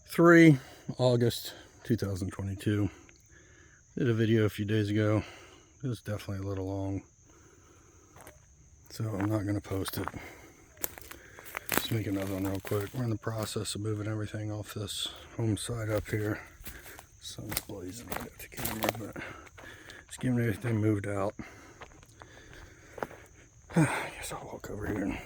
3 August 2022. Did a video a few days ago. It was definitely a little long, so I'm not going to post it. Just make another one real quick. We're in the process of moving everything off this home side up here. Sun's blazing right at the camera, but just getting everything moved out. I guess I'll walk over here and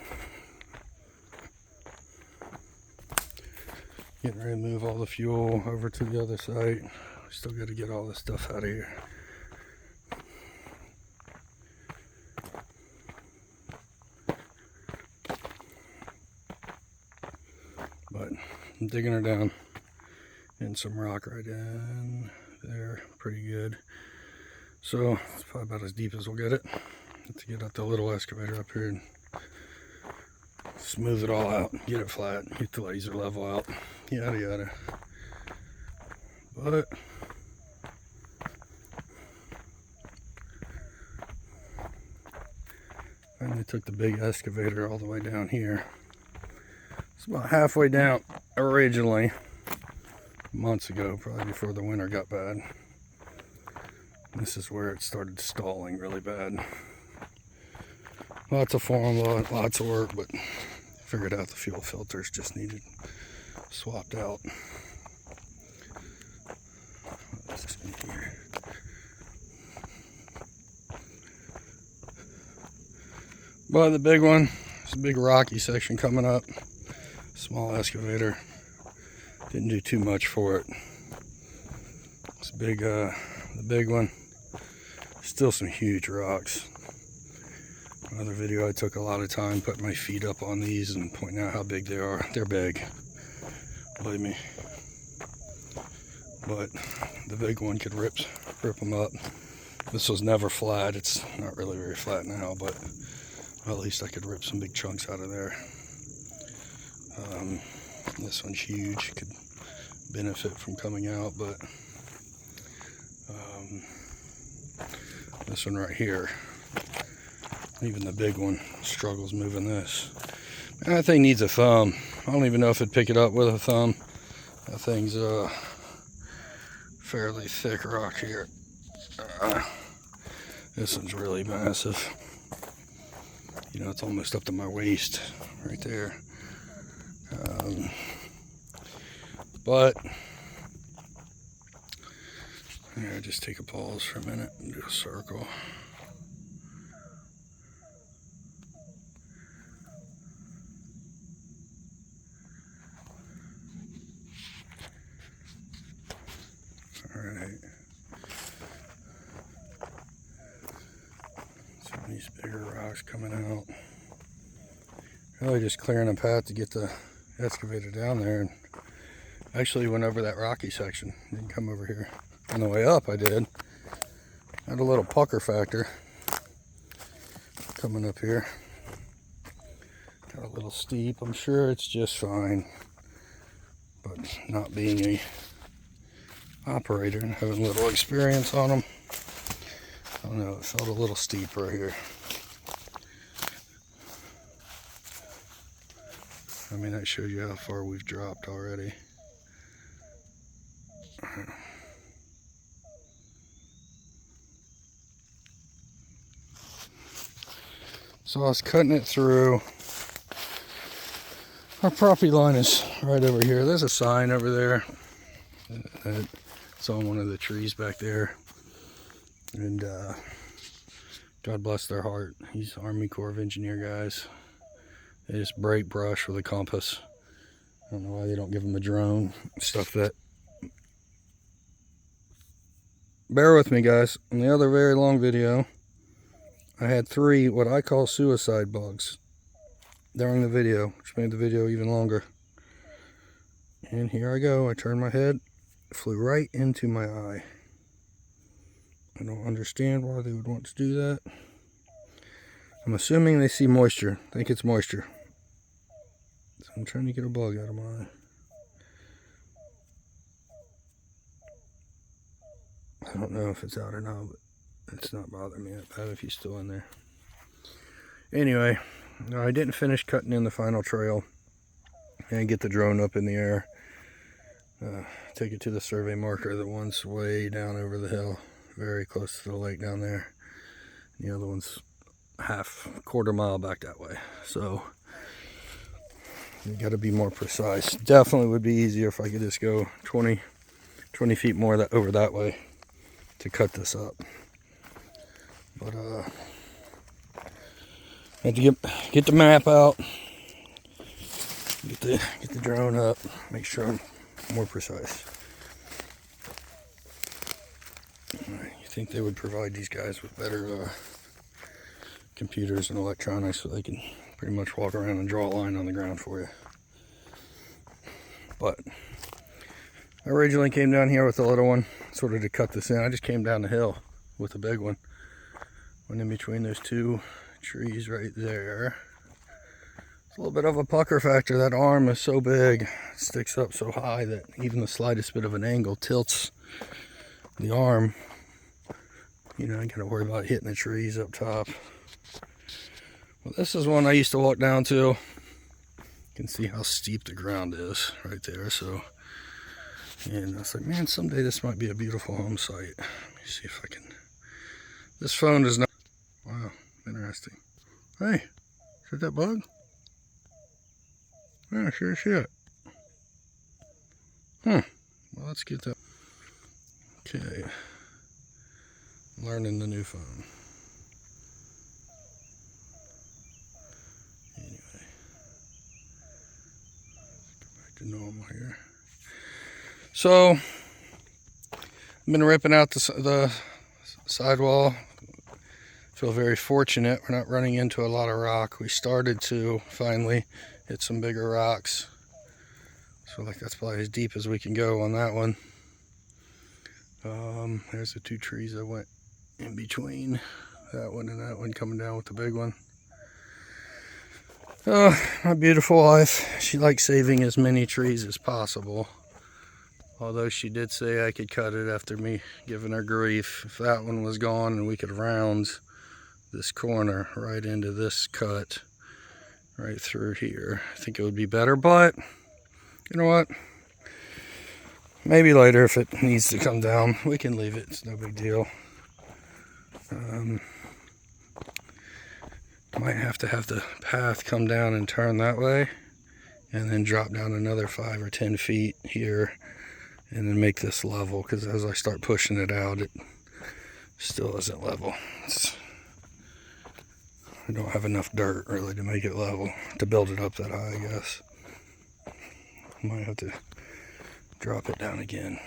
getting ready to move all the fuel over to the other site. Still got to get all this stuff out of here. But I'm digging her down, and some rock right in there, pretty good. So it's probably about as deep as we'll get it. To get out the little excavator up here and smooth it all out, get it flat, get the laser level out, yada yada. But finally took the big excavator all the way down here. It's about halfway down originally, months ago, probably before the winter got bad. This is where it started stalling really bad. Lots of form, lots of work, but figured out the fuel filters just needed swapped out. What's this in here? But the big one, it's a big rocky section coming up. Small excavator. Didn't do too much for it. It's big, the big one. Still some huge rocks. Another video, I took a lot of time putting my feet up on these and pointing out how big they are. They're big, believe me. But the big one could rip them up. This was never flat. It's not really very flat now, but at least I could rip some big chunks out of there. This one's huge, could benefit from coming out, but this one right here, even the big one struggles moving this. And that thing needs a thumb. I don't even know if it'd pick it up with a thumb. That thing's fairly thick rock here. This one's really massive. You know, it's almost up to my waist right there. But yeah, just take a pause for a minute and do a circle. Alright. Some of these bigger rocks coming out. Really just clearing a path to get the excavator down there, and actually went over that rocky section. Didn't come over here. On the way up I did. Had a little pucker factor coming up here. Got a little steep. I'm sure it's just fine. But not being a operator and having a little experience on them, I don't know, it felt a little steep right here. I mean, that shows you how far we've dropped already. So I was cutting it through. Our property line is right over here. There's a sign over there. It's on one of the trees back there. And God bless their heart. These Army Corps of Engineer guys. They just break brush with a compass. I don't know why they don't give them a drone. Stuff that. Bear with me, guys. On the other very long video, I had 3 what I call suicide bugs during the video, which made the video even longer. And here I go. I turned my head. It flew right into my eye. I don't understand why they would want to do that. I'm assuming they see moisture. I think it's moisture. So I'm trying to get a bug out of my eye. I don't know if it's out or not, but it's not bothering me that bad if he's still in there. Anyway, I didn't finish cutting in the final trail and get the drone up in the air. take it to the survey marker. The one's way down over the hill, very close to the lake down there. The other one's quarter mile back that way. So you got to be more precise. Definitely would be easier if I could just go 20 feet more over that way to cut this up. But I had to get the map out, get the drone up, make sure I'm more precise. You think they would provide these guys with better computers and electronics so they can pretty much walk around and draw a line on the ground for you. But I originally came down here with the little one, sort of to cut this in. I just came down the hill with the big one. Went in between those two trees right there. It's a little bit of a pucker factor. That arm is so big, it sticks up so high that even the slightest bit of an angle tilts the arm. You know, I gotta worry about hitting the trees up top. Well, this is one I used to walk down to. You can see how steep the ground is right there. So, and I was like, man, someday this might be a beautiful home site. Let me see if I can. This phone does not. Wow, interesting. Hey, is that that bug? Yeah, sure as shit. Well, let's get that. Okay. Learning the new phone. Anyway. Let's go back to normal here. So, I've been ripping out the sidewall. Feel very fortunate. We're not running into a lot of rock. We started to finally hit some bigger rocks. So like that's probably as deep as we can go on that one. There's the two trees that went in between that one and that one coming down with the big one. My beautiful wife, she likes saving as many trees as possible. Although she did say I could cut it after me giving her grief. If that one was gone and we could round this corner right into this cut right through here, I think it would be better. But you know what, maybe later if it needs to come down we can leave it. It's no big deal. Might have to have the path come down and turn that way and then drop down another 5 or 10 feet here and then make this level, because as I start pushing it out it still isn't level. I don't have enough dirt really to make it level, to build it up that high, I guess. Might have to drop it down again.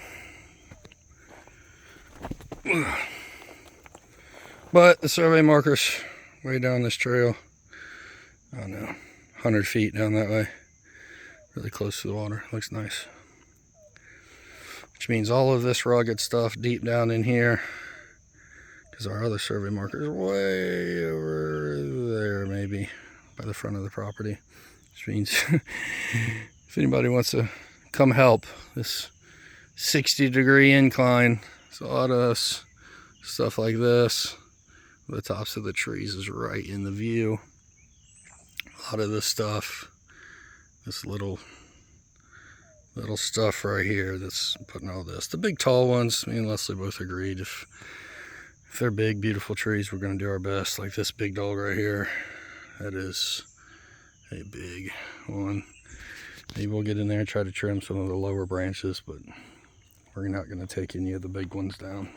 But the survey markers way down this trail, I don't know, 100 feet down that way, really close to the water. Looks nice. Which means all of this rugged stuff deep down in here, because our other survey marker is way over there, maybe by the front of the property. Which means if anybody wants to come help, this 60-degree incline, so a lot of stuff like this, the tops of the trees is right in the view. A lot of this stuff, this little stuff right here that's putting all this. The big tall ones, me and Leslie both agreed if they're big, beautiful trees, we're going to do our best. Like this big dog right here, that is a big one. Maybe we'll get in there and try to trim some of the lower branches, but we're not going to take any of the big ones down.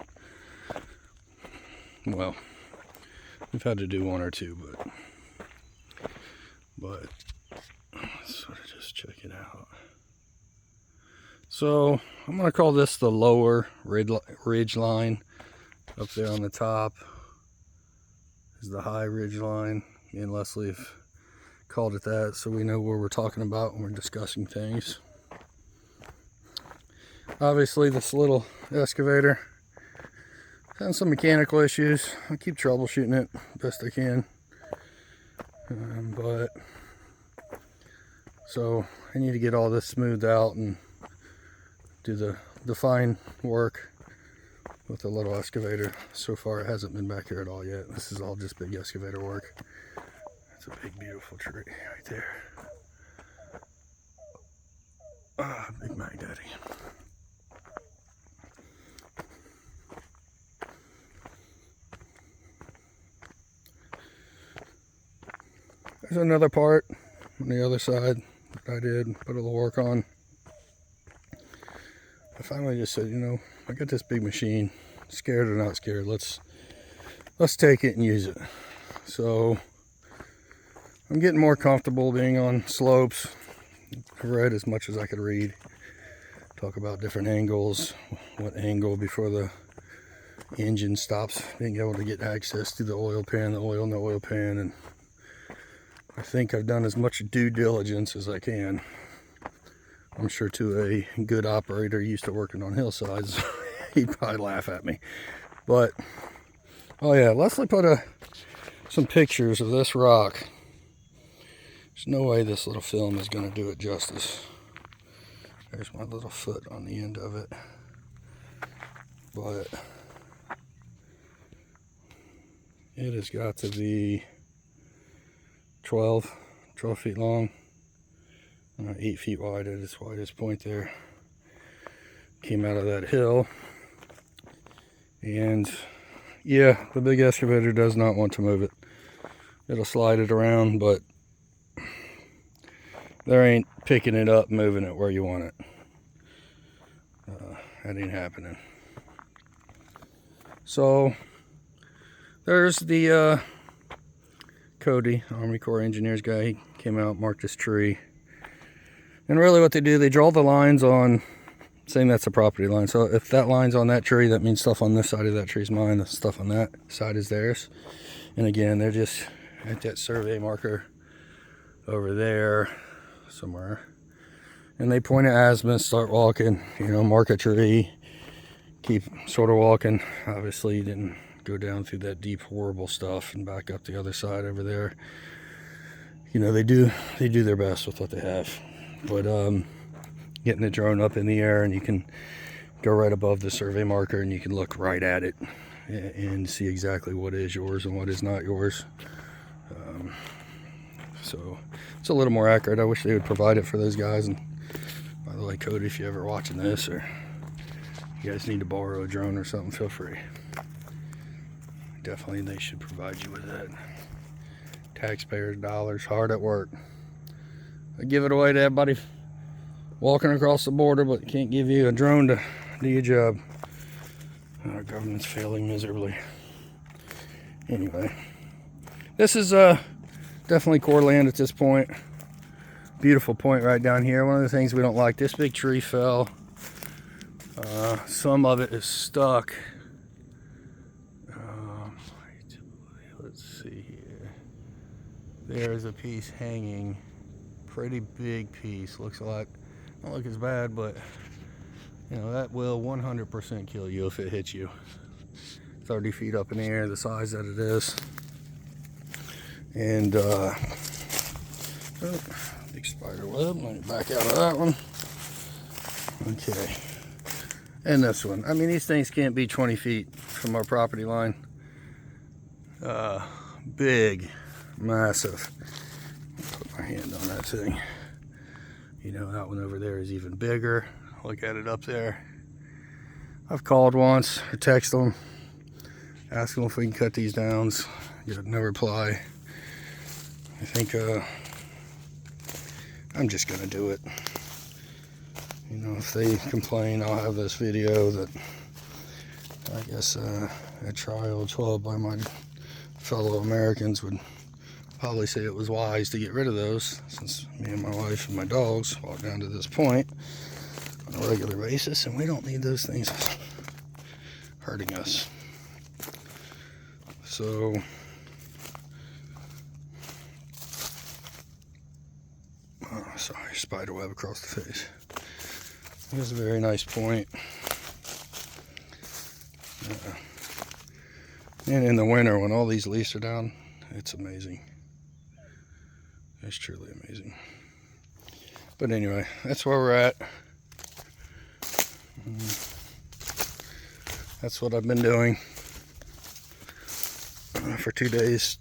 Well, we've had to do one or two, but let's sort of just check it out. So I'm going to call this the lower ridge line. Up there on the top is the high ridge line. Me and Leslie have called it that, so we know where we're talking about when we're discussing things. Obviously this little excavator has some mechanical issues. I keep troubleshooting it best I can. But so I need to get all this smoothed out and do the fine work with the little excavator. So far it hasn't been back here at all yet. This is all just big excavator work. It's a big beautiful tree right there. Ah, Big Mac Daddy. There's another part on the other side that I did put a little work on. I finally just said, you know, I got this big machine, scared or not scared, let's take it and use it. So I'm getting more comfortable being on slopes. I read as much as I could read. Talk about different angles, what angle before the engine stops being able to get access to the oil pan, the oil in the oil pan, and I think I've done as much due diligence as I can. I'm sure to a good operator used to working on hillsides, he'd probably laugh at me. But, oh yeah, Leslie put some pictures of this rock. There's no way this little film is going to do it justice. There's my little foot on the end of it. But it has got to be 12 feet long, 8 feet wide at its widest point there. Came out of that hill. And yeah, the big excavator does not want to move it. It'll slide it around, but there ain't picking it up, moving it where you want it. That ain't happening. So there's the Cody, Army Corps Engineers guy. He came out, marked this tree. And really what they do, they draw the lines on, saying that's a property line. So if that line's on that tree, that means stuff on this side of that tree is mine. The stuff on that side is theirs. And again, they're just at that survey marker over there somewhere. And they point at azimuth, start walking, you know, mark a tree, keep sort of walking. Obviously, you didn't go down through that deep, horrible stuff and back up the other side over there. You know, they do their best with what they have. But getting the drone up in the air, and you can go right above the survey marker and you can look right at it and see exactly what is yours and what is not yours. So it's a little more accurate. I wish they would provide it for those guys. And by the way, Cody, if you're ever watching this, or you guys need to borrow a drone or something, feel free. Definitely they should provide you with that. Taxpayers' dollars hard at work. I give it away to everybody walking across the border, but can't give you a drone to do your job. Our government's failing miserably. Anyway, this is definitely Corps land at this point. Beautiful point right down here. One of the things we don't like, this big tree fell. Some of it is stuck. Let's see here. There's a piece hanging. Pretty big piece. Looks like, don't look as bad, but you know, that will 100% kill you if it hits you. 30 feet up in the air, the size that it is. And big spider web. Let me back out of that one. Okay. And this one. I mean, these things can't be 20 feet from our property line. Big, massive. Put my hand on that thing. You know, that one over there is even bigger. Look at it up there. I've called once or texted them, asked them if we can cut these down. Got no reply. I think I'm just gonna do it. You know, if they complain, I'll have this video that I guess a trial 12 by my fellow Americans would probably say it was wise to get rid of those, since me and my wife and my dogs walk down to this point on a regular basis, and we don't need those things hurting us. So sorry, spider web across the face. Here's a very nice point. And in the winter, when all these leaves are down, it's amazing. It's truly amazing. But anyway, that's where we're at. That's what I've been doing for 2 days.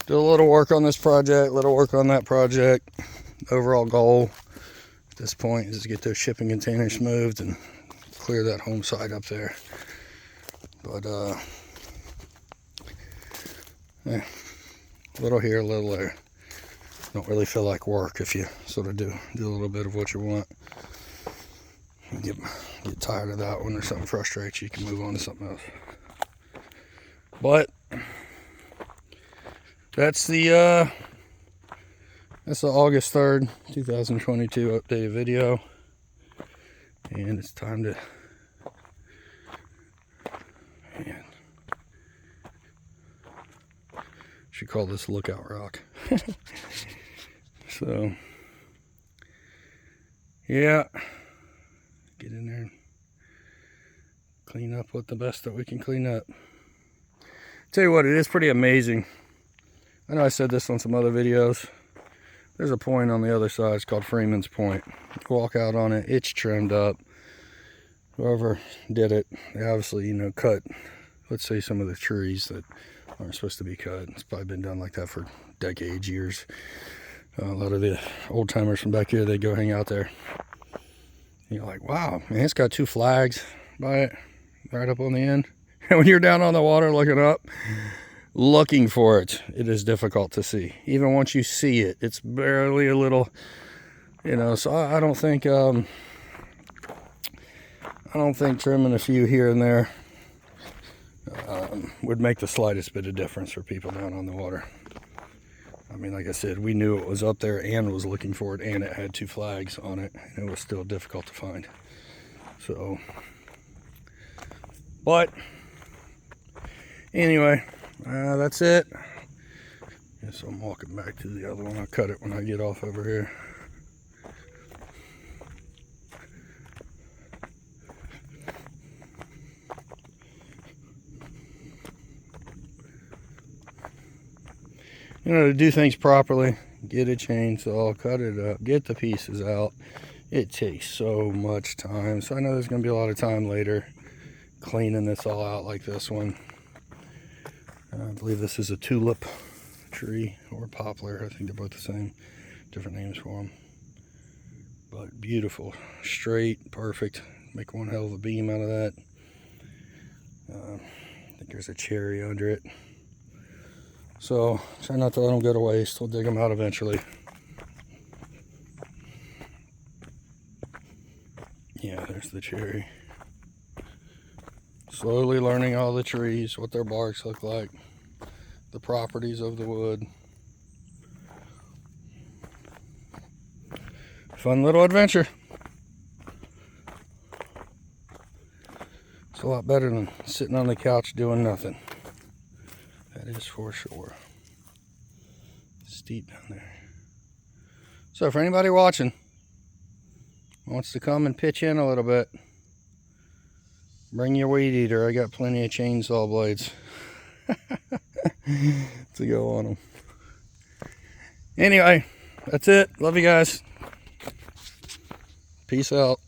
Do a little work on this project, little work on that project. Overall goal at this point is to get those shipping containers moved and clear that home site up there. But yeah, A little here, a little there. Don't really feel like work if you sort of do a little bit of what you want. You get tired of that one or something frustrates you, you can move on to something else. But that's the August 3rd, 2022 updated video. And it's time to should call this Lookout Rock. So yeah, get in there and clean up what the best that we can clean up. Tell you what, it is pretty amazing. I know I said this on some other videos. There's a point on the other side, it's called Freeman's Point. You walk out on it, it's trimmed up. Whoever did it, they obviously, you know, cut, let's say, some of the trees that aren't supposed to be cut. It's probably been done like that for decades, years. A lot of the old timers from back here, they go hang out there. And you're like, wow, man, it's got 2 flags by it, right up on the end. And when you're down on the water looking up, looking for it, it is difficult to see. Even once you see it, it's barely a little, you know. So I don't think trimming a few here and there would make the slightest bit of difference for people down on the water. I mean, like I said, we knew it was up there and was looking for it, and it had 2 flags on it, and it was still difficult to find. So, but anyway, that's it. Guess I'm walking back to the other one. I'll cut it when I get off over here. You know, to do things properly, get a chainsaw, cut it up, get the pieces out. It takes so much time. So I know there's going to be a lot of time later cleaning this all out like this one. I believe this is a tulip tree or poplar. I think they're both the same. Different names for them. But beautiful, straight, perfect. Make one hell of a beam out of that. I think there's a cherry under it. So try not to let them go to waste. We'll dig them out eventually. Yeah, there's the cherry. Slowly learning all the trees, what their barks look like, the properties of the wood. Fun little adventure. It's a lot better than sitting on the couch doing nothing. That is for sure. Steep down there. So for anybody watching wants to come and pitch in a little bit, bring your weed eater. I got plenty of chainsaw blades to go on them. Anyway, that's it. Love you guys. Peace out.